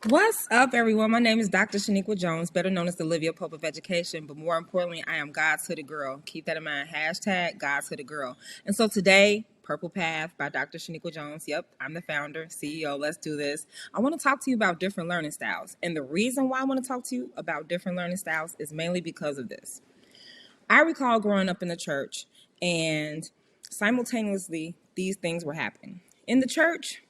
What's up, everyone? My name is Dr. Shaniqua Jones, better known as the Olivia Pope of Education, but more importantly, I am God's Hooded Girl. Keep that in mind. Hashtag God's Hooded Girl. And so today, Purple Path by Dr. Shaniqua Jones. Yep, I'm the founder, CEO. Let's do this. I want to talk to you about different learning styles. And the reason why I want to talk to you about different learning styles is mainly because of this. I recall growing up in the church, and simultaneously, these things were happening. In the church,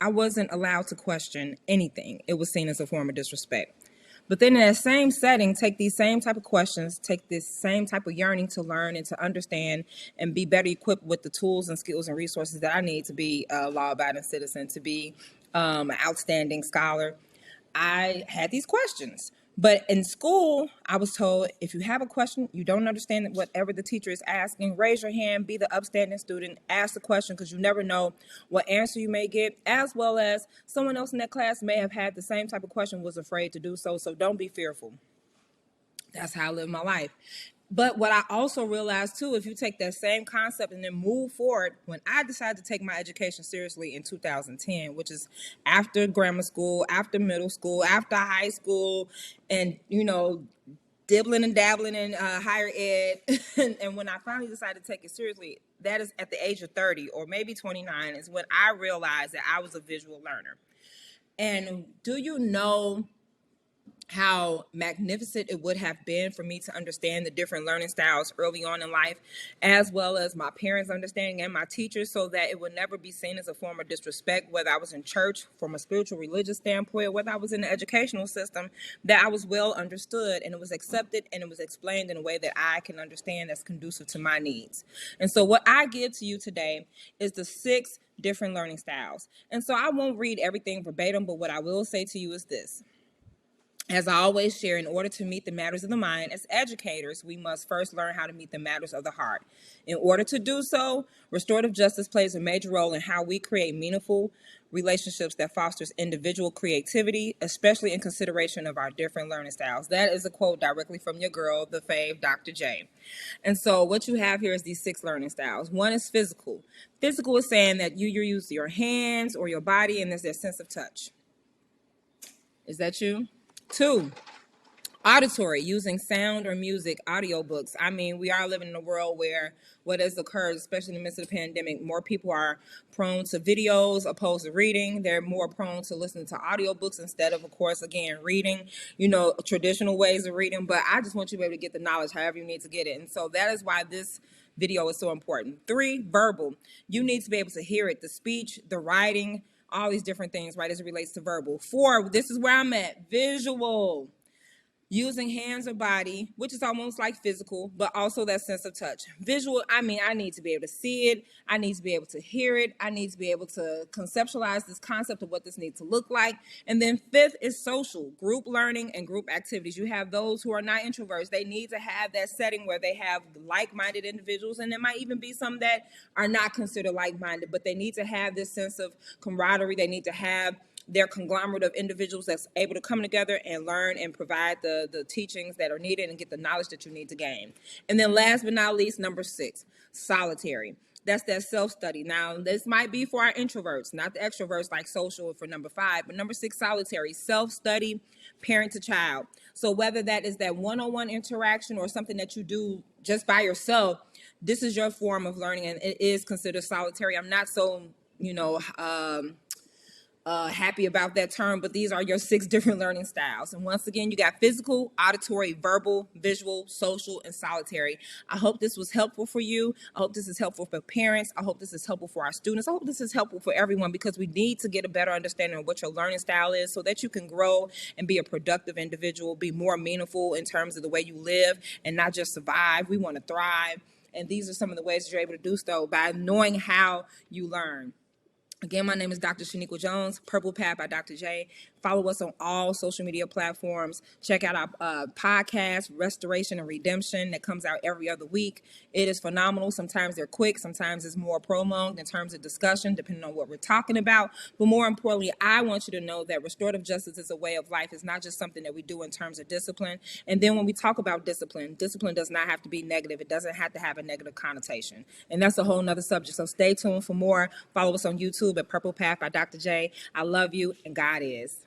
I wasn't allowed to question anything. It was seen as a form of disrespect. But then in that same setting, take these same type of questions, take this same type of yearning to learn and to understand and be better equipped with the tools and skills and resources that I need to be a law-abiding citizen, to be an outstanding scholar. I had these questions. But in school, I was told if you have a question, you don't understand whatever the teacher is asking, raise your hand, be the upstanding student, ask the question, because you never know what answer you may get, as well as someone else in that class may have had the same type of question, was afraid to do so. So don't be fearful. That's how I live my life. But what I also realized too, if you take that same concept and then move forward, when I decided to take my education seriously in 2010, which is after grammar school, after middle school, after high school, and dibbling and dabbling in higher ed, and when I finally decided to take it seriously, that is at the age of 30 or maybe 29, is when I realized that I was a visual learner. And do you know how magnificent it would have been for me to understand the different learning styles early on in life, as well as my parents' understanding and my teachers, so that it would never be seen as a form of disrespect, whether I was in church from a spiritual religious standpoint, whether I was in the educational system, that I was well understood and it was accepted and it was explained in a way that I can understand that's conducive to my needs. And so what I give to you today is the 6 different learning styles. And so I won't read everything verbatim, but what I will say to you is this. As I always share, in order to meet the matters of the mind, as educators, we must first learn how to meet the matters of the heart. In order to do so, restorative justice plays a major role in how we create meaningful relationships that fosters individual creativity, especially in consideration of our different learning styles. That is a quote directly from your girl, the fave, Dr. J. And so what you have here is these 6 learning styles. One is physical. Physical is saying that you use your hands or your body, and there's that sense of touch. Is that you? 2, auditory, using sound or music, audiobooks. I mean, we are living in a world where what has occurred, especially in the midst of the pandemic, more people are prone to videos opposed to reading. They're more prone to listening to audiobooks instead of course, again, reading, traditional ways of reading. But I just want you to be able to get the knowledge however you need to get it. And so that is why this video is so important. 3, verbal. You need to be able to hear it, the speech, the writing, all these different things, right, as it relates to verbal. 4, this is where I'm at, visual. Using hands or body, which is almost like physical, but also that sense of touch. Visual, I mean, I need to be able to see it. I need to be able to hear it. I need to be able to conceptualize this concept of what this needs to look like. And then 5th is social, group learning and group activities. You have those who are not introverts. They need to have that setting where they have like-minded individuals, and there might even be some that are not considered like-minded, but they need to have this sense of camaraderie. They need to have their conglomerate of individuals that's able to come together and learn and provide the teachings that are needed and get the knowledge that you need to gain. And then last but not least, number 6, solitary. That's that self-study. Now, this might be for our introverts, not the extroverts like social for number 5, but number 6, solitary, self-study, parent to child. So whether that is that one-on-one interaction or something that you do just by yourself, this is your form of learning, and it is considered solitary. I'm not so, happy about that term, but these are your 6 different learning styles. And once again, you got physical, auditory, verbal, visual, social, and solitary. I hope this was helpful for you. I hope this is helpful for parents. I hope this is helpful for our students. I hope this is helpful for everyone, because we need to get a better understanding of what your learning style is so that you can grow and be a productive individual, be more meaningful in terms of the way you live and not just survive. We want to thrive. And these are some of the ways that you're able to do so by knowing how you learn. Again, my name is Dr. Shaniqua Jones, Purple Path by Dr. J. Follow us on all social media platforms. Check out our podcast, Restoration and Redemption, that comes out every other week. It is phenomenal. Sometimes they're quick. Sometimes it's more prolonged in terms of discussion, depending on what we're talking about. But more importantly, I want you to know that restorative justice is a way of life. It's not just something that we do in terms of discipline. And then when we talk about discipline, discipline does not have to be negative. It doesn't have to have a negative connotation. And that's a whole nother subject. So stay tuned for more. Follow us on YouTube at Purple Path by Dr. J. I love you, and God is.